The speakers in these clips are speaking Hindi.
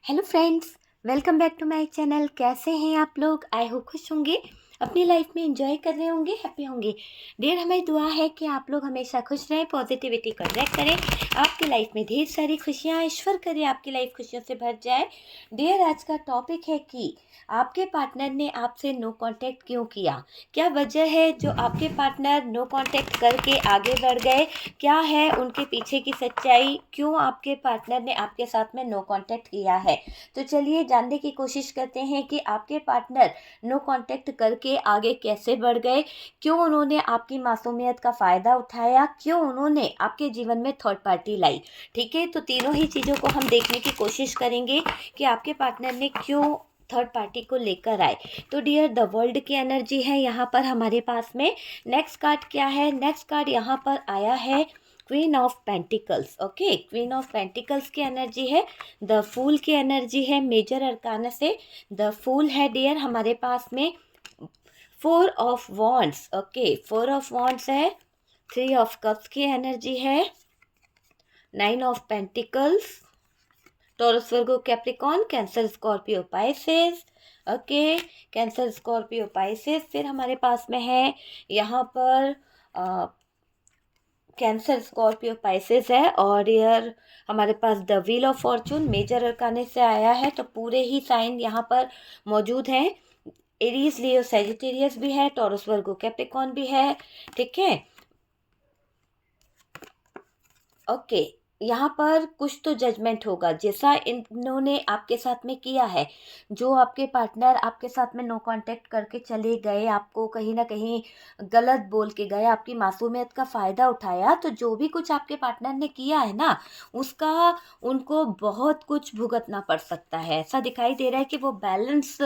Hello friends, welcome back to my channel. कैसे हैं आप लोग? आई होप खुश होंगे, अपनी लाइफ में एंजॉय कर रहे होंगे, हैप्पी होंगे। डियर, हमारी दुआ है कि आप लोग हमेशा खुश रहें, पॉजिटिविटी को अट्रैक्ट करें, आपकी लाइफ में ढेर सारी खुशियाँ, ईश्वर करे आपकी लाइफ खुशियों से भर जाए। डियर, आज का टॉपिक है कि आपके पार्टनर ने आपसे नो कांटेक्ट क्यों किया। क्या वजह है जो आपके पार्टनर नो कांटेक्ट करके आगे बढ़ गए? क्या है उनके पीछे की सच्चाई? क्यों आपके पार्टनर ने आपके साथ में नो कांटेक्ट किया है? तो चलिए जानने की कोशिश करते हैं कि आपके पार्टनर नो कांटेक्ट करके आगे कैसे बढ़ गए, क्यों उन्होंने आपकी मासूमियत का फ़ायदा उठाया, क्यों उन्होंने आपके जीवन में थर्ड पार्टी लाई। ठीक है, तो तीनों ही चीज़ों को हम देखने की कोशिश करेंगे कि आपके पार्टनर ने क्यों थर्ड पार्टी को लेकर आए। तो डियर, द वर्ल्ड की एनर्जी है यहाँ पर हमारे पास में। नेक्स्ट कार्ड क्या है? नेक्स्ट कार्ड यहाँ पर आया है queen of pentacles. Okay, queen of pentacles की एनर्जी है, द फूल की एनर्जी है। मेजर अरकाना से द फूल है डियर हमारे पास में। Four of wands, okay, four of wands है। थ्री ऑफ कप्स की एनर्जी है, nine of pentacles, Taurus Virgo Capricorn cancer Scorpio Pisces. Okay, cancer Scorpio Pisces. फिर हमारे पास में है यहाँ पर कैंसर स्कॉर्पियो पाइसेस है, और यार हमारे पास the wheel of fortune major arcana से आया है। तो पूरे ही साइन यहाँ पर मौजूद हैं। एरीज, लियो, सेजिटेरियस भी है, टॉरस वर्गो कैप्रिकॉन भी है। ठीक है, ओके, यहाँ पर कुछ तो जजमेंट होगा जैसा इन्होंने आपके साथ में किया है। जो आपके पार्टनर आपके साथ में नो कांटेक्ट करके चले गए, आपको कहीं ना कहीं गलत बोल के गए, आपकी मासूमियत का फ़ायदा उठाया, तो जो भी कुछ आपके पार्टनर ने किया है ना, उसका उनको बहुत कुछ भुगतना पड़ सकता है। ऐसा दिखाई दे रहा है कि वो बैलेंस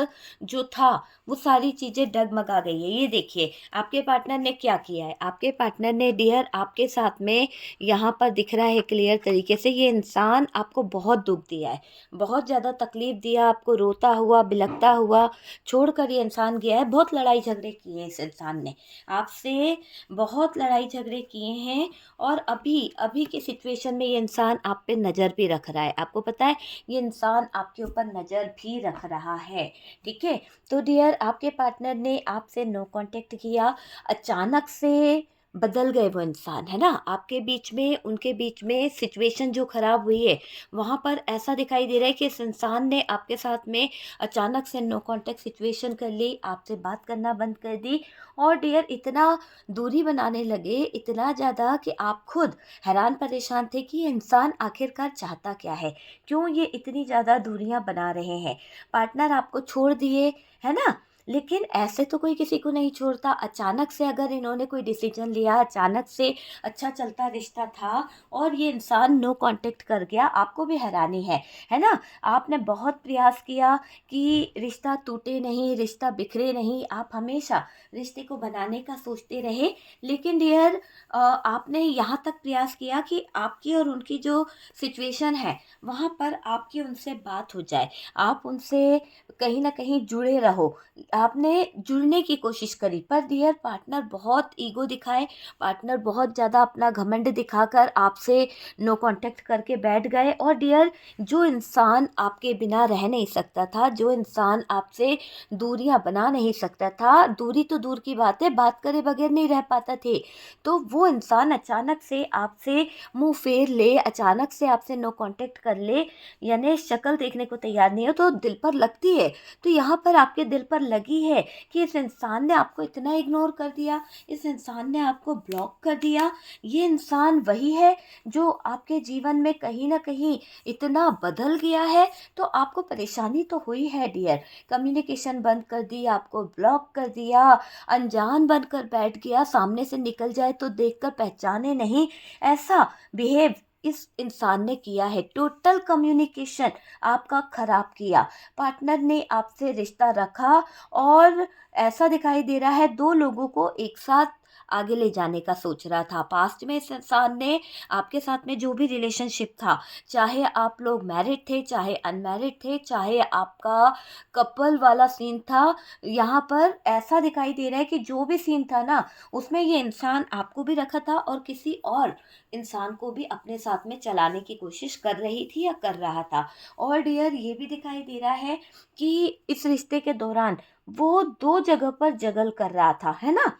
जो था वो सारी चीज़ें डगमगा गई है। ये देखिए आपके पार्टनर ने क्या किया है। आपके पार्टनर ने डियर आपके साथ में यहाँ पर दिख रहा है क्लियर तरीके से, ये इंसान आपको बहुत दुख दिया है, बहुत ज़्यादा तकलीफ दिया, आपको रोता हुआ बिलखता हुआ छोड़कर ये इंसान गया है। बहुत लड़ाई झगड़े किए हैं इस इंसान ने आपसे, बहुत लड़ाई झगड़े किए हैं। और अभी अभी की सिचुएशन में ये इंसान आप पे नज़र भी रख रहा है। आपको पता है ये इंसान आपके ऊपर नज़र भी रख रहा है। ठीक है, तो डियर आपके पार्टनर ने आपसे नो कांटेक्ट किया, अचानक से बदल गए वो इंसान, है ना। आपके बीच में उनके बीच में सिचुएशन जो खराब हुई है, वहाँ पर ऐसा दिखाई दे रहा है कि इस इंसान ने आपके साथ में अचानक से नो कांटेक्ट सिचुएशन कर ली, आपसे बात करना बंद कर दी। और डियर इतना दूरी बनाने लगे, इतना ज़्यादा कि आप खुद हैरान परेशान थे कि ये इंसान आखिरकार चाहता क्या है, क्यों ये इतनी ज़्यादा दूरियां बना रहे हैं। पार्टनर आपको छोड़ दिए, है ना, लेकिन ऐसे तो कोई किसी को नहीं छोड़ता। अचानक से अगर इन्होंने कोई डिसीजन लिया, अचानक से अच्छा चलता रिश्ता था और ये इंसान नो कांटेक्ट कर गया, आपको भी हैरानी है ना। आपने बहुत प्रयास किया कि रिश्ता टूटे नहीं, रिश्ता बिखरे नहीं, आप हमेशा रिश्ते को बनाने का सोचते रहे। लेकिन डियर आपने यहाँ तक प्रयास किया कि आपकी और उनकी जो सिचुएशन है वहाँ पर आपकी उनसे बात हो जाए, आप उनसे कहीं ना कहीं जुड़े रहो। आपने जुड़ने की कोशिश करी, पर डियर पार्टनर बहुत ईगो दिखाए, पार्टनर बहुत ज़्यादा अपना घमंड दिखाकर आपसे नो कांटेक्ट करके बैठ गए। और डियर जो इंसान आपके बिना रह नहीं सकता था, जो इंसान आपसे दूरियां बना नहीं सकता था, दूरी तो दूर की बात है, बात करे बगैर नहीं रह पाता थे, तो वो इंसान अचानक से आपसे मुंह फेर ले, अचानक से आपसे नो कांटेक्ट कर ले, यानी शक्ल देखने को तैयार नहीं हो तो दिल पर लगती है। तो यहाँ पर आपके दिल पर लगी है कि इस इंसान ने आपको इतना इग्नोर कर दिया, इस इंसान ने आपको ब्लॉक कर दिया। ये इंसान वही है जो आपके जीवन में कहीं ना कहीं इतना बदल गया है। तो आपको परेशानी तो हुई है डियर, कम्युनिकेशन बंद कर दी, आपको ब्लॉक कर दिया, अनजान बनकर बैठ गया, सामने से निकल जाए तो देखकर पहचाने नहीं, ऐसा बिहेव इस इंसान ने किया है। टोटल कम्युनिकेशन आपका खराब किया, पार्टनर ने आपसे रिश्ता रखा, और ऐसा दिखाई दे रहा है दो लोगों को एक साथ आगे ले जाने का सोच रहा था। पास्ट में इस इंसान ने आपके साथ में जो भी रिलेशनशिप था, चाहे आप लोग मैरिड थे, चाहे अनमैरिड थे, चाहे आपका कपल वाला सीन था, यहाँ पर ऐसा दिखाई दे रहा है कि जो भी सीन था ना, उसमें ये इंसान आपको भी रखा था और किसी और इंसान को भी अपने साथ में चलाने की कोशिश कर रही थी या कर रहा था। और डियर, ये भी दिखाई दे रहा है कि इस रिश्ते के दौरान वो दो जगह पर जगल कर रहा था, है ना।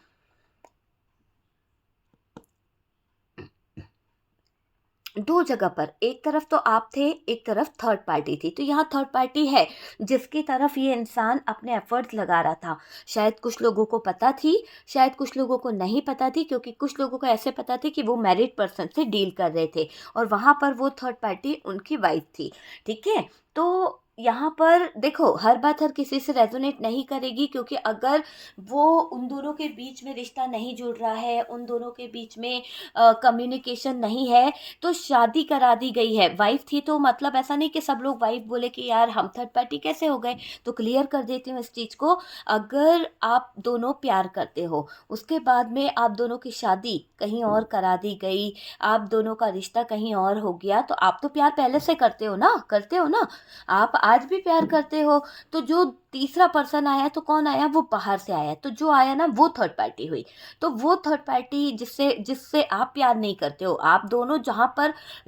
दो जगह पर, एक तरफ तो आप थे, एक तरफ थर्ड पार्टी थी। तो यहाँ थर्ड पार्टी है जिसकी तरफ ये इंसान अपने एफर्ट्स लगा रहा था। शायद कुछ लोगों को पता थी, शायद कुछ लोगों को नहीं पता थी, क्योंकि कुछ लोगों को ऐसे पता थी कि वो मैरिड पर्सन से डील कर रहे थे और वहाँ पर वो थर्ड पार्टी उनकी वाइफ थी। ठीक है। तो यहाँ पर देखो, हर बात हर किसी से रेजोनेट नहीं करेगी, क्योंकि अगर वो उन दोनों के बीच में रिश्ता नहीं जुड़ रहा है, उन दोनों के बीच में कम्युनिकेशन नहीं है, तो शादी करा दी गई है। वाइफ थी तो मतलब ऐसा नहीं कि सब लोग वाइफ बोले कि यार हम थर्ड पार्टी कैसे हो गए। तो क्लियर कर देती हूँ इस चीज़ को। अगर आप दोनों प्यार करते हो, उसके बाद में आप दोनों की शादी कहीं और करा दी गई, आप दोनों का रिश्ता कहीं और हो गया, तो आप तो प्यार पहले से करते हो ना, करते हो ना। आप आज भी प्यार करते हो। तो जो तीसरा पर्सन आया, तो कौन आया, वो बाहर से आया, तो जो आया ना वो थर्ड पार्टी हुई। तो वो थर्ड पार्टी जिससे जिससे आप प्यार नहीं करते हो, आप दोनों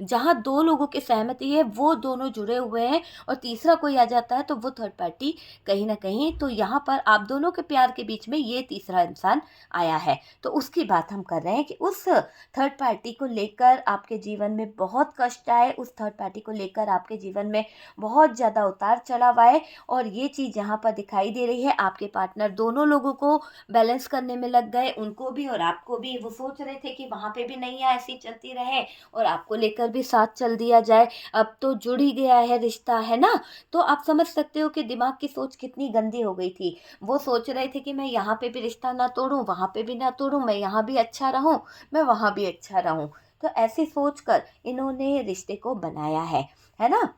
जहाँ दो लोगों की सहमति है वो दोनों जुड़े हुए हैं, और तीसरा कोई आ जाता है तो वो थर्ड पार्टी कहीं ना कहीं, तो यहाँ पर आप दोनों के प्यार के बीच में ये तीसरा इंसान आया है। तो उसकी बात हम कर रहे हैं कि उस थर्ड पार्टी को लेकर आपके जीवन में बहुत कष्ट आए, उस थर्ड पार्टी को लेकर आपके जीवन में बहुत ज़्यादा उतार चढ़ाव आए। और ये चीज़ यहाँ पर दिखाई दे रही है, आपके पार्टनर दोनों लोगों को बैलेंस करने में लग गए, उनको भी और आपको भी। वो सोच रहे थे कि वहाँ पे भी नैया ऐसी चलती रहे और आपको लेकर भी साथ चल दिया जाए। अब तो जुड़ ही गया है रिश्ता, है ना। तो आप समझ सकते हो कि दिमाग की सोच कितनी गंदी हो गई थी। वो सोच रहे थे कि मैं यहाँ पे भी रिश्ता ना तोड़ूं, वहाँ पे भी ना तोड़ूं, मैं यहाँ भी अच्छा रहूं, मैं वहाँ भी अच्छा रहूं। तो ऐसी सोच कर इन्होंने रिश्ते को बनाया है ना।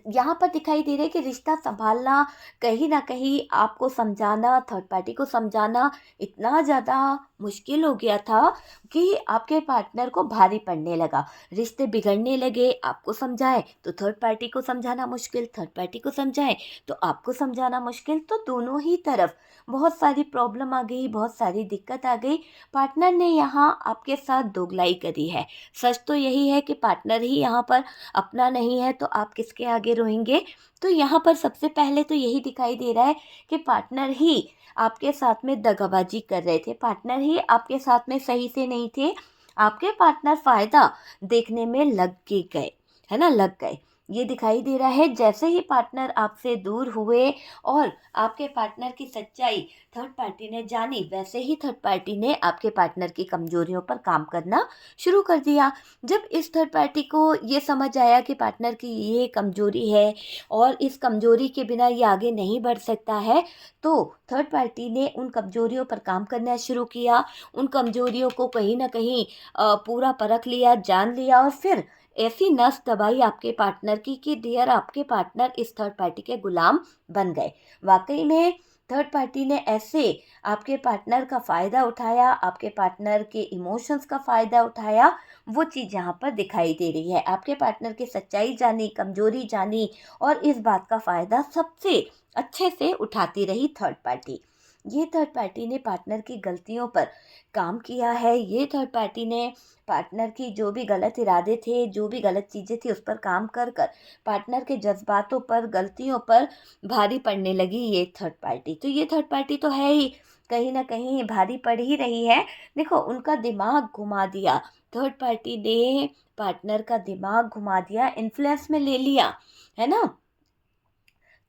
यहाँ पर दिखाई दे रहा है कि रिश्ता संभालना, कहीं ना कहीं आपको समझाना, थर्ड पार्टी को समझाना इतना ज़्यादा मुश्किल हो गया था कि आपके पार्टनर को भारी पड़ने लगा। रिश्ते बिगड़ने लगे, आपको समझाए तो थर्ड पार्टी को समझाना मुश्किल, थर्ड पार्टी को समझाए तो आपको समझाना मुश्किल। तो दोनों ही तरफ बहुत सारी प्रॉब्लम आ गई, बहुत सारी दिक्कत आ गई। पार्टनर ने यहाँ आपके साथ दोगलाई करी है। सच तो यही है कि पार्टनर ही यहाँ पर अपना नहीं है, तो आप किसके आगे रोएंगे। तो यहाँ पर सबसे पहले तो यही दिखाई दे रहा है कि पार्टनर ही आपके साथ में दगाबाजी कर रहे थे, पार्टनर ही आपके साथ में सही से नहीं थे। आपके पार्टनर फायदा देखने में लग के गए, है ना, लग गए। ये दिखाई दे रहा है जैसे ही पार्टनर आपसे दूर हुए और आपके पार्टनर की सच्चाई थर्ड पार्टी ने जानी, वैसे ही थर्ड पार्टी ने आपके पार्टनर की कमजोरियों पर काम करना शुरू कर दिया। जब इस थर्ड पार्टी को ये समझ आया कि पार्टनर की ये कमजोरी है और इस कमजोरी के बिना ये आगे नहीं बढ़ सकता है, तो थर्ड पार्टी ने उन कमजोरियों पर काम करना शुरू किया। उन कमजोरियों को कहीं ना कहीं पूरा परख लिया, जान लिया, और फिर ऐसी नस दबाई आपके पार्टनर की कि डियर, आपके पार्टनर इस थर्ड पार्टी के गुलाम बन गए। वाकई में थर्ड पार्टी ने ऐसे आपके पार्टनर का फ़ायदा उठाया, आपके पार्टनर के इमोशंस का फ़ायदा उठाया। वो चीज़ यहाँ पर दिखाई दे रही है। आपके पार्टनर की सच्चाई जानी, कमजोरी जानी, और इस बात का फ़ायदा सबसे अच्छे से उठाती रही थर्ड पार्टी। ये थर्ड पार्टी ने पार्टनर की गलतियों पर काम किया है। ये थर्ड पार्टी ने पार्टनर की जो भी गलत इरादे थे, जो भी गलत चीज़ें थी, उस पर काम कर कर पार्टनर के जज्बातों पर, गलतियों पर भारी पड़ने लगी ये थर्ड पार्टी। तो ये थर्ड पार्टी तो है ही, कहीं ना कहीं भारी पड़ ही रही है। देखो, उनका दिमाग घुमा दिया, थर्ड पार्टी ने पार्टनर का दिमाग घुमा दिया, इन्फ्लुएंस में ले लिया, है ना।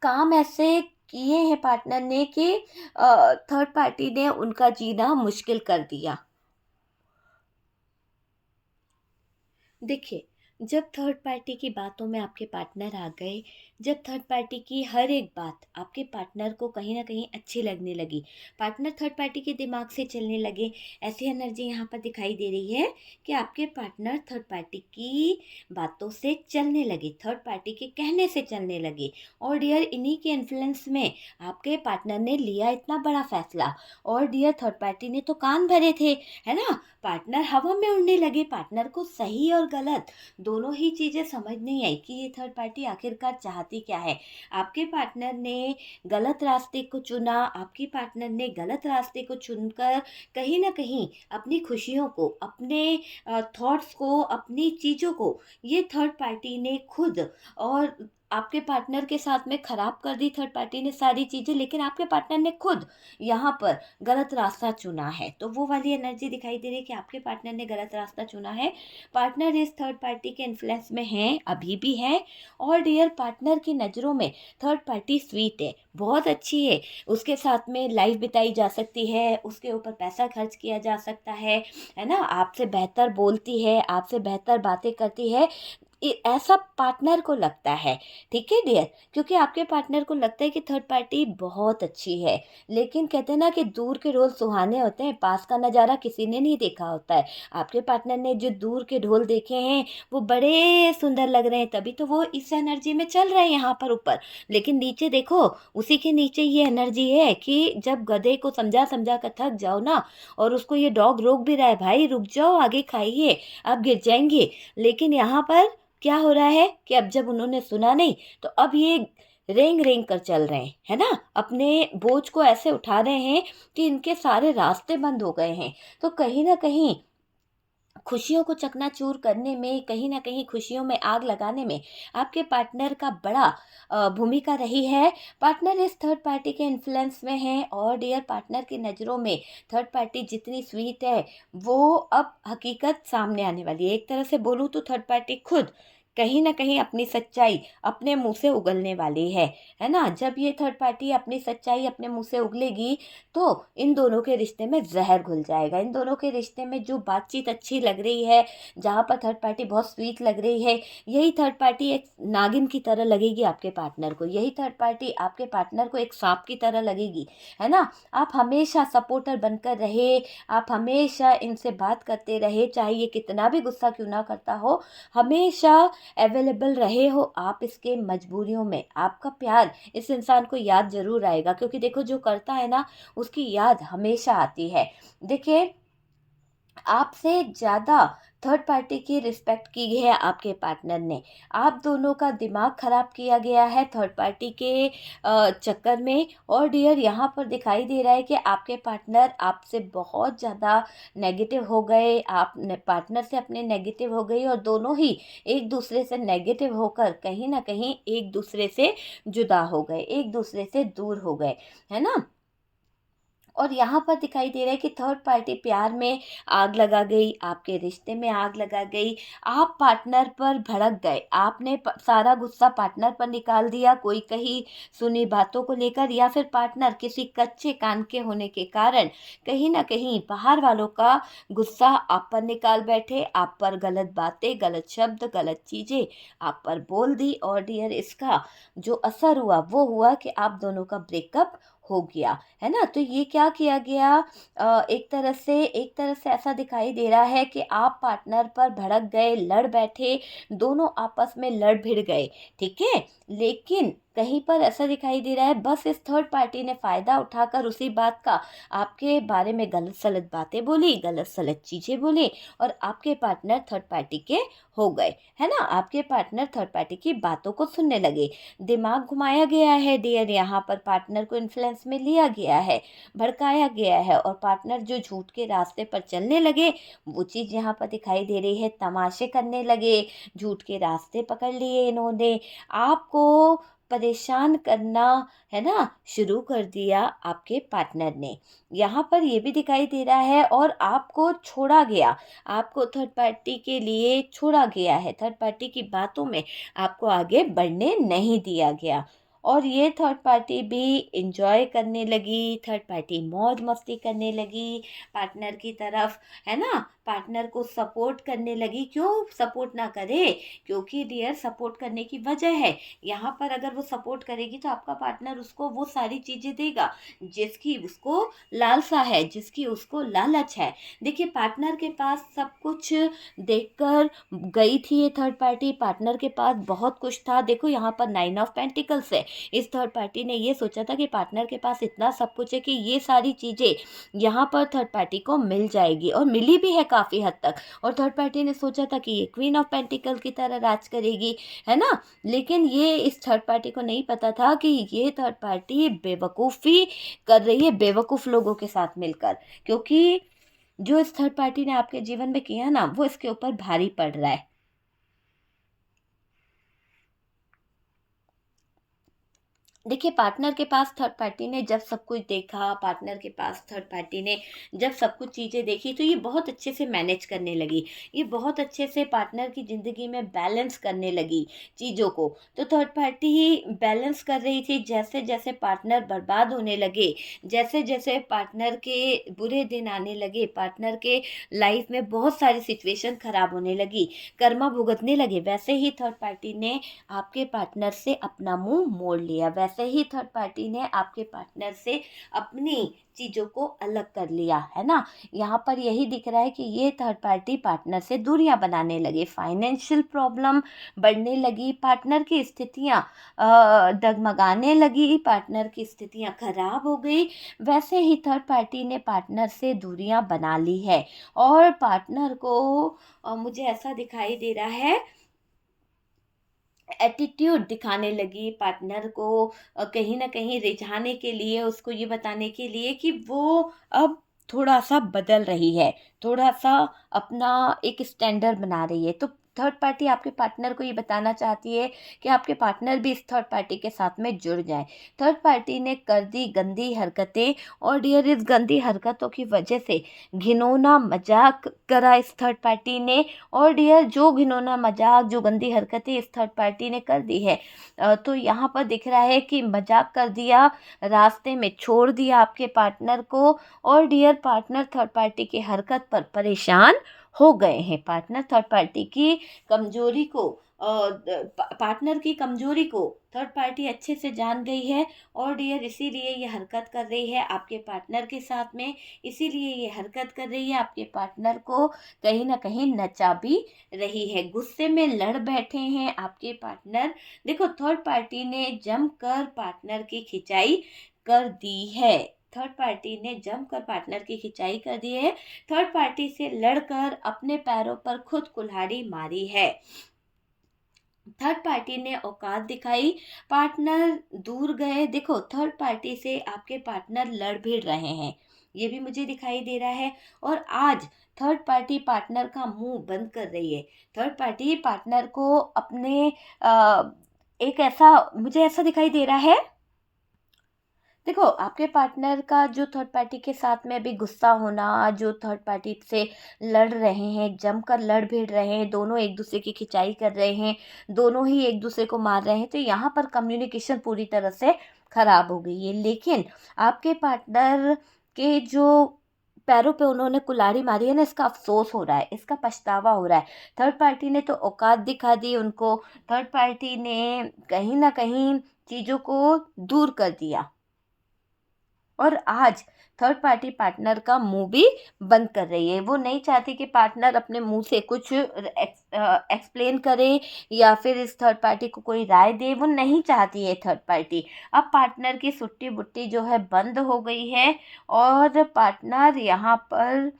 काम ऐसे किए हैं पार्टनर ने कि थर्ड पार्टी ने उनका जीना मुश्किल कर दिया। देखिए, जब थर्ड पार्टी की बातों में आपके पार्टनर आ गए, जब थर्ड पार्टी की हर एक बात आपके पार्टनर को कहीं न कहीं अच्छी लगने लगी, पार्टनर थर्ड पार्टी के दिमाग से चलने लगे, ऐसी एनर्जी यहाँ पर दिखाई दे रही है कि आपके पार्टनर थर्ड पार्टी की बातों से चलने लगे, थर्ड पार्टी के कहने से चलने लगे। और डियर इन्हीं के इन्फ्लुएंस में आपके पार्टनर ने लिया इतना बड़ा फैसला, और डियर थर्ड पार्टी ने तो कान भरे थे, है ना? पार्टनर हवा में उड़ने लगे, पार्टनर को सही और गलत दोनों ही चीज़ें समझ नहीं आई कि ये थर्ड पार्टी आखिरकार चाहती क्या है। आपके पार्टनर ने गलत रास्ते को चुना, आपकी पार्टनर ने गलत रास्ते को चुनकर कहीं न कहीं अपनी खुशियों को, अपने थॉट्स को, अपनी चीज़ों को ये थर्ड पार्टी ने खुद और आपके पार्टनर के साथ में ख़राब कर दी थर्ड पार्टी ने सारी चीज़ें, लेकिन आपके पार्टनर ने खुद यहाँ पर गलत रास्ता चुना है। तो वो वाली एनर्जी दिखाई दे रही है कि आपके पार्टनर ने गलत रास्ता चुना है। पार्टनर इस थर्ड पार्टी के इन्फ्लुएंस में हैं, अभी भी हैं। और डियर पार्टनर की नज़रों में थर्ड पार्टी स्वीट है, बहुत अच्छी है, उसके साथ में लाइफ बिताई जा सकती है, उसके ऊपर पैसा खर्च किया जा सकता है ना? आपसे बेहतर बोलती है, आपसे बेहतर बातें करती है, ऐसा पार्टनर को लगता है। ठीक है डियर, क्योंकि आपके पार्टनर को लगता है कि थर्ड पार्टी बहुत अच्छी है। लेकिन कहते हैं ना कि दूर के ढोल सुहाने होते हैं, पास का नज़ारा किसी ने नहीं देखा होता है। आपके पार्टनर ने जो दूर के ढोल देखे हैं वो बड़े सुंदर लग रहे हैं, तभी तो वो इस एनर्जी में चल रहे हैं यहाँ पर ऊपर। लेकिन नीचे देखो, उसी के नीचे ये एनर्जी है कि जब गधे को समझा समझा कर थक जाओ ना, और उसको ये डॉग रोक भी रहा है, भाई रुक जाओ, आगे खाइए, आप गिर जाएंगे। लेकिन यहाँ पर क्या हो रहा है कि अब जब उन्होंने सुना नहीं, तो अब ये रेंग रेंग कर चल रहे हैं, है ना? अपने बोझ को ऐसे उठा रहे हैं कि इनके सारे रास्ते बंद हो गए हैं। तो कहीं ना कहीं खुशियों को चकनाचूर करने में, कहीं न कहीं खुशियों में आग लगाने में आपके पार्टनर का बड़ा भूमिका रही है। पार्टनर इस थर्ड पार्टी के इन्फ्लुएंस में हैं, और डियर पार्टनर की नज़रों में थर्ड पार्टी जितनी स्वीट है, वो अब हकीकत सामने आने वाली है। एक तरह से बोलूँ तो थर्ड पार्टी खुद कहीं न कहीं अपनी सच्चाई अपने मुँह से उगलने वाली है ना? जब ये थर्ड पार्टी अपनी सच्चाई अपने मुँह से उगलेगी, तो इन दोनों के रिश्ते में ज़हर घुल जाएगा। इन दोनों के रिश्ते में जो बातचीत अच्छी लग रही है, जहाँ पर थर्ड पार्टी बहुत स्वीट लग रही है, यही थर्ड पार्टी एक नागिन की तरह लगेगी आपके पार्टनर को। यही थर्ड पार्टी आपके पार्टनर को एक सांप की तरह लगेगी, है ना? आप हमेशा सपोर्टर बनकर रहे, आप हमेशा इनसे बात करते रहे, चाहे ये कितना भी गुस्सा क्यों ना करता हो, हमेशा अवेलेबल रहे हो आप इसके मजबूरियों में। आपका प्यार इस इंसान को याद ज़रूर आएगा, क्योंकि देखो जो करता है ना, उसकी याद हमेशा आती है। देखिए, आपसे ज़्यादा थर्ड पार्टी की रिस्पेक्ट की है आपके पार्टनर ने। आप दोनों का दिमाग ख़राब किया गया है थर्ड पार्टी के चक्कर में। और डियर यहाँ पर दिखाई दे रहा है कि आपके पार्टनर आपसे बहुत ज़्यादा नेगेटिव हो गए, आप पार्टनर से अपने नेगेटिव हो गई, और दोनों ही एक दूसरे से नेगेटिव होकर कहीं ना कहीं एक दूसरे से जुदा हो गए, एक दूसरे से दूर हो गए, है ना? और यहाँ पर दिखाई दे रहा है कि थर्ड पार्टी प्यार में आग लगा गई, आपके रिश्ते में आग लगा गई, आप पार्टनर पर भड़क गए, आपने सारा गुस्सा पार्टनर पर निकाल दिया, कोई कहीं सुनी बातों को लेकर, या फिर पार्टनर किसी कच्चे कान के होने के कारण कहीं ना कहीं बाहर वालों का गुस्सा आप पर निकाल बैठे, आप पर गलत बातें, गलत शब्द, गलत चीज़ें आप पर बोल दी। और डियर इसका जो असर हुआ वो हुआ कि आप दोनों का ब्रेकअप हो गया, है ना? तो ये क्या किया गया, एक तरह से ऐसा दिखाई दे रहा है कि आप पार्टनर पर भड़क गए, लड़ बैठे, दोनों आपस में लड़ भिड़ गए, ठीक है? लेकिन कहीं पर ऐसा दिखाई दे रहा है बस इस थर्ड पार्टी ने फ़ायदा उठाकर उसी बात का आपके बारे में गलत सलत बातें बोली, गलत सलत चीज़ें बोली, और आपके पार्टनर थर्ड पार्टी के हो गए, है ना? आपके पार्टनर थर्ड पार्टी की बातों को सुनने लगे। दिमाग घुमाया गया है डियर, यहाँ पर पार्टनर को इन्फ्लुएंस में लिया गया है, भड़काया गया है, और पार्टनर जो झूठ के रास्ते पर चलने लगे वो चीज़ यहाँ पर दिखाई दे रही है, तमाशे करने लगे, झूठ के रास्ते पकड़ लिए इन्होंने, आपको परेशान करना, है ना, शुरू कर दिया आपके पार्टनर ने। यहाँ पर ये भी दिखाई दे रहा है, और आपको छोड़ा गया, आपको थर्ड पार्टी के लिए छोड़ा गया है, थर्ड पार्टी की बातों में आपको आगे बढ़ने नहीं दिया गया। और ये थर्ड पार्टी भी इंजॉय करने लगी, थर्ड पार्टी मौज मस्ती करने लगी पार्टनर की तरफ, है ना? पार्टनर को सपोर्ट करने लगी। क्यों सपोर्ट ना करे? क्योंकि डियर सपोर्ट करने की वजह है। यहाँ पर अगर वो सपोर्ट करेगी तो आपका पार्टनर उसको वो सारी चीज़ें देगा जिसकी उसको लालसा है, जिसकी उसको लालच है। देखिए पार्टनर के पास सब कुछ देखकर गई थी ये थर्ड पार्टी, पार्टनर के पास बहुत कुछ था। देखो यहाँ पर 9 ऑफ पेंटिकल्स है। इस थर्ड पार्टी ने ये सोचा था कि पार्टनर के पास इतना सब कुछ है कि ये सारी चीज़ें यहाँ पर थर्ड पार्टी को मिल जाएगी, और मिली भी है काफ़ी हद तक। और थर्ड पार्टी ने सोचा था कि ये क्वीन ऑफ पेंटिकल की तरह राज करेगी, है ना। लेकिन ये इस थर्ड पार्टी को नहीं पता था कि ये थर्ड पार्टी बेवकूफ़ी कर रही है, बेवकूफ़ लोगों के साथ मिलकर। क्योंकि जो इस थर्ड पार्टी ने आपके जीवन में किया ना, वो इसके ऊपर भारी पड़ रहा है। देखिए पार्टनर के पास थर्ड पार्टी ने जब सब कुछ देखा, पार्टनर के पास थर्ड पार्टी ने जब सब कुछ चीज़ें देखी, तो ये बहुत अच्छे से मैनेज करने लगी। ये बहुत अच्छे से पार्टनर की ज़िंदगी में बैलेंस करने लगी चीज़ों को। तो थर्ड पार्टी ही बैलेंस कर रही थी। जैसे जैसे पार्टनर बर्बाद होने लगे, जैसे जैसे पार्टनर के बुरे दिन आने लगे, पार्टनर के लाइफ में बहुत सारी सिचुएशन खराब होने लगी, कर्मा भुगतने लगे, वैसे ही थर्ड पार्टी ने आपके पार्टनर से अपना मुंह मोड़ लिया। वैसे ही थर्ड पार्टी ने आपके पार्टनर से अपनी चीज़ों को अलग कर लिया, है ना। यहाँ पर यही दिख रहा है कि ये थर्ड पार्टी पार्टनर से दूरियां बनाने लगे, फाइनेंशियल प्रॉब्लम बढ़ने लगी, पार्टनर की स्थितियाँ डगमगाने लगी, पार्टनर की स्थितियाँ खराब हो गई। वैसे ही थर्ड पार्टी ने पार्टनर से दूरियां बना ली है, और पार्टनर को मुझे ऐसा दिखाई दे रहा है एटीट्यूड दिखाने लगी पार्टनर को, कहीं ना कहीं रिझाने के लिए, उसको ये बताने के लिए कि वो अब थोड़ा सा बदल रही है, थोड़ा सा अपना एक स्टैंडर्ड बना रही है। तो थर्ड पार्टी आपके पार्टनर को ये बताना चाहती है कि आपके पार्टनर भी इस थर्ड पार्टी के साथ में जुड़ जाए। थर्ड पार्टी ने कर दी गंदी हरकतें, और डियर इस गंदी हरकतों की वजह से घिनौना मजाक करा इस थर्ड पार्टी ने। और डियर जो घिनौना मजाक, जो गंदी हरकतें इस थर्ड पार्टी ने कर दी है, तो यहाँ पर दिख रहा है कि मजाक कर दिया, रास्ते में छोड़ दिया आपके पार्टनर को। और डियर पार्टनर थर्ड पार्टी की हरकत पर परेशान हो गए हैं। पार्टनर थर्ड पार्टी की कमजोरी को, पार्टनर की कमजोरी को थर्ड पार्टी अच्छे से जान गई है, और डियर इसीलिए ये हरकत कर रही है आपके पार्टनर के साथ में। इसीलिए ये हरकत कर रही है, आपके पार्टनर को कहीं ना कहीं नचा भी रही है। गुस्से में लड़ बैठे हैं आपके पार्टनर। देखो थर्ड पार्टी ने जमकर पार्टनर की खिंचाई कर दी है। थर्ड पार्टी ने जमकर पार्टनर की खिंचाई कर दी है। थर्ड पार्टी से लड़कर अपने पैरों पर खुद कुल्हाड़ी मारी है। थर्ड पार्टी ने औकात दिखाई, पार्टनर दूर गए। देखो थर्ड पार्टी से आपके पार्टनर लड़ भिड़ रहे हैं, ये भी मुझे दिखाई दे रहा है। और आज थर्ड पार्टी पार्टनर का मुंह बंद कर रही है। थर्ड पार्टी पार्टनर को अपने एक ऐसा, मुझे ऐसा दिखाई दे रहा है। देखो आपके पार्टनर का जो थर्ड पार्टी के साथ में अभी गुस्सा होना, जो थर्ड पार्टी से लड़ रहे हैं, जमकर लड़ भिड़ रहे हैं, दोनों एक दूसरे की खिंचाई कर रहे हैं, दोनों ही एक दूसरे को मार रहे हैं, तो यहाँ पर कम्युनिकेशन पूरी तरह से खराब हो गई है। लेकिन आपके पार्टनर के जो पैरों पे उन्होंने कुल्हाड़ी मारी है ना, इसका अफसोस हो रहा है, इसका पछतावा हो रहा है। थर्ड पार्टी ने तो औकात दिखा दी उनको, थर्ड पार्टी ने कहीं ना कहीं चीज़ों को दूर कर दिया, और आज थर्ड पार्टी पार्टनर का मुंह भी बंद कर रही है। वो नहीं चाहती कि पार्टनर अपने मुंह से कुछ एक्सप्लेन करे, या फिर इस थर्ड पार्टी को कोई राय दे, वो नहीं चाहती है थर्ड पार्टी। अब पार्टनर की सुट्टी बुट्टी जो है बंद हो गई है, और पार्टनर यहाँ पर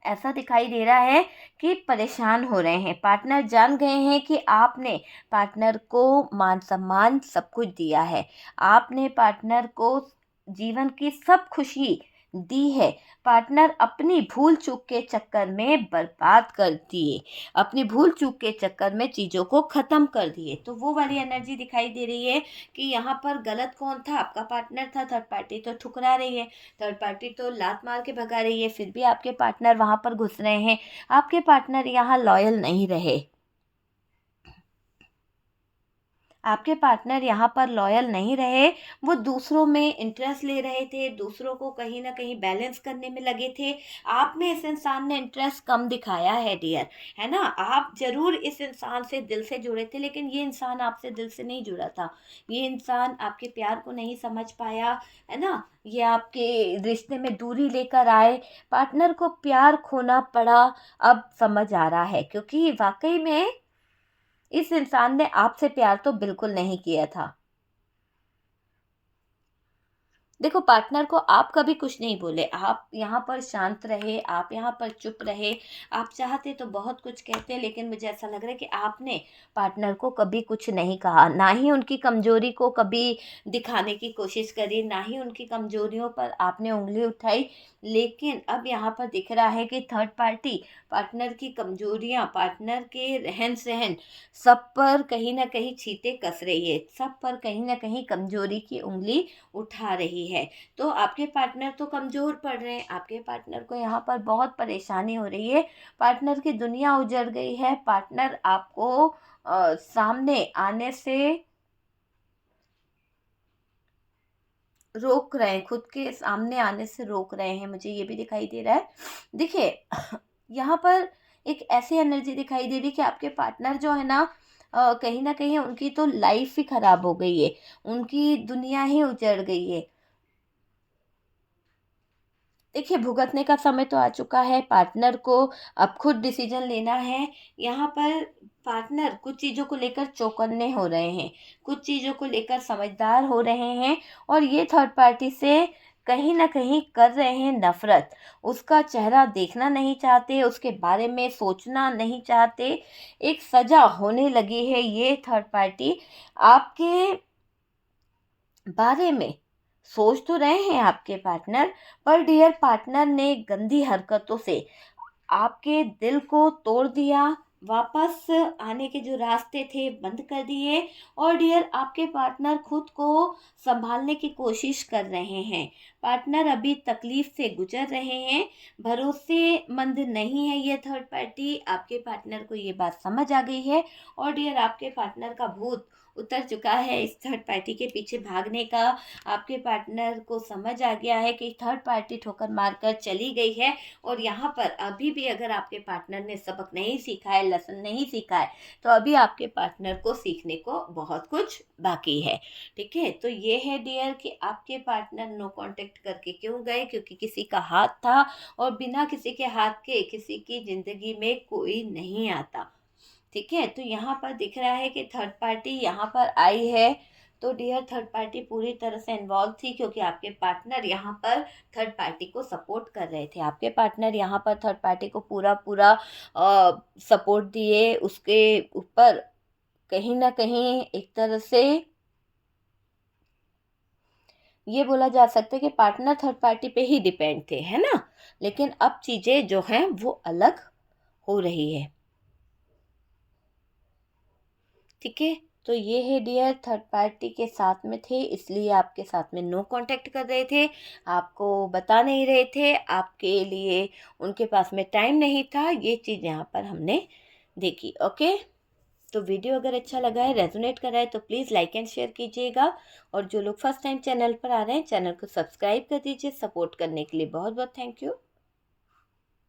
ऐसा दिखाई दे रहा है कि परेशान हो रहे हैं। पार्टनर जान गए हैं कि आपने पार्टनर को मान सम्मान सब कुछ दिया है, आपने पार्टनर को जीवन की सब खुशी दी है। पार्टनर अपनी भूल चूक के चक्कर में बर्बाद कर दिए, अपनी भूल चूक के चक्कर में चीज़ों को ख़त्म कर दिए। तो वो वाली एनर्जी दिखाई दे रही है कि यहाँ पर गलत कौन था, आपका पार्टनर था। थर्ड पार्टी तो ठुकरा रही है, थर्ड पार्टी तो लात मार के भगा रही है, फिर भी आपके पार्टनर वहाँ पर घुस रहे हैं। आपके पार्टनर यहाँ लॉयल नहीं रहे, आपके पार्टनर यहाँ पर लॉयल नहीं रहे, वो दूसरों में इंटरेस्ट ले रहे थे, दूसरों को कहीं ना कहीं बैलेंस करने में लगे थे। आप में इस इंसान ने इंटरेस्ट कम दिखाया है डियर, है ना। आप जरूर इस इंसान से दिल से जुड़े थे, लेकिन ये इंसान आपसे दिल से नहीं जुड़ा था। ये इंसान आपके प्यार को नहीं समझ पाया, है ना। ये आपके रिश्ते में दूरी लेकर आए, पार्टनर को प्यार खोना पड़ा। अब समझ आ रहा है, क्योंकि वाकई में इस इंसान ने आपसे प्यार तो बिल्कुल नहीं किया था। देखो, पार्टनर को आप कभी कुछ नहीं बोले, आप यहाँ पर शांत रहे, आप यहाँ पर चुप रहे। आप चाहते तो बहुत कुछ कहते, लेकिन मुझे ऐसा लग रहा है कि आपने पार्टनर को कभी कुछ नहीं कहा, ना ही उनकी कमजोरी को कभी दिखाने की कोशिश करी, ना ही उनकी कमजोरियों पर आपने उंगली उठाई। लेकिन अब यहाँ पर दिख रहा है कि थर्ड पार्टी पार्टनर की कमजोरियाँ, पार्टनर के रहन सहन, सब पर कहीं ना कहीं छींटे कस रही है, सब पर कहीं ना कहीं कमजोरी की उंगली उठा रही है। तो आपके पार्टनर तो कमज़ोर पड़ रहे हैं, आपके पार्टनर को यहाँ पर बहुत परेशानी हो रही है, पार्टनर की दुनिया उजड़ गई है, पार्टनर आपको सामने आने से रोक रहे हैं, खुद के सामने आने से रोक रहे हैं, मुझे ये भी दिखाई दे रहा है। देखिए, यहाँ पर एक ऐसी एनर्जी दिखाई दे रही है कि आपके पार्टनर जो है ना, कहीं ना कहीं उनकी तो लाइफ ही खराब हो गई है, उनकी दुनिया ही उजड़ गई है। देखिए, भुगतने का समय तो आ चुका है, पार्टनर को अब खुद डिसीजन लेना है। यहाँ पर पार्टनर कुछ चीज़ों को लेकर चौकन्ने हो रहे हैं, कुछ चीज़ों को लेकर समझदार हो रहे हैं, और ये थर्ड पार्टी से कहीं ना कहीं कर रहे हैं नफरत। उसका चेहरा देखना नहीं चाहते, उसके बारे में सोचना नहीं चाहते। एक सजा होने लगी है ये थर्ड पार्टी आपके बारे में। सोच तो रहे हैं आपके पार्टनर, पर डियर पार्टनर ने गंदी हरकतों से आपके दिल को तोड़ दिया, वापस आने के जो रास्ते थे बंद कर दिए। और डियर आपके पार्टनर खुद को संभालने की कोशिश कर रहे हैं, पार्टनर अभी तकलीफ से गुजर रहे हैं, भरोसेमंद नहीं है ये थर्ड पार्टी। आपके पार्टनर को ये बात समझ आ गई है, और डियर आपके पार्टनर का भूत उतर चुका है इस थर्ड पार्टी के पीछे भागने का। आपके पार्टनर को समझ आ गया है कि थर्ड पार्टी ठोकर मारकर चली गई है, और यहाँ पर अभी भी अगर आपके पार्टनर ने सबक नहीं सीखा है, लेसन नहीं सीखा है, तो अभी आपके पार्टनर को सीखने को बहुत कुछ बाकी है। ठीक है, तो ये है डियर कि आपके पार्टनर नो कांटेक्ट करके क्यों गए, क्योंकि किसी का हाथ था, और बिना किसी के हाथ के किसी की जिंदगी में कोई नहीं आता। ठीक है, तो यहाँ पर दिख रहा है कि थर्ड पार्टी यहाँ पर आई है, तो डियर थर्ड पार्टी पूरी तरह से इन्वॉल्व थी, क्योंकि आपके पार्टनर यहाँ पर थर्ड पार्टी को सपोर्ट कर रहे थे, आपके पार्टनर यहाँ पर थर्ड पार्टी को पूरा पूरा सपोर्ट दिए, उसके ऊपर कहीं ना कहीं एक तरह से ये बोला जा सकता है कि पार्टनर थर्ड पार्टी पे ही डिपेंड थे, है ना। लेकिन अब चीज़ें जो हैं वो अलग हो रही है। ठीक है, तो ये है डियर थर्ड पार्टी के साथ में थे, इसलिए आपके साथ में नो कांटेक्ट कर रहे थे, आपको बता नहीं रहे थे, आपके लिए उनके पास में टाइम नहीं था। ये चीज़ यहाँ पर हमने देखी। ओके, तो वीडियो अगर अच्छा लगा है, रेजोनेट कर रहा है, तो प्लीज़ लाइक एंड शेयर कीजिएगा, और जो लोग फर्स्ट टाइम चैनल पर आ रहे हैं, चैनल को सब्सक्राइब कर दीजिए। सपोर्ट करने के लिए बहुत बहुत थैंक यू।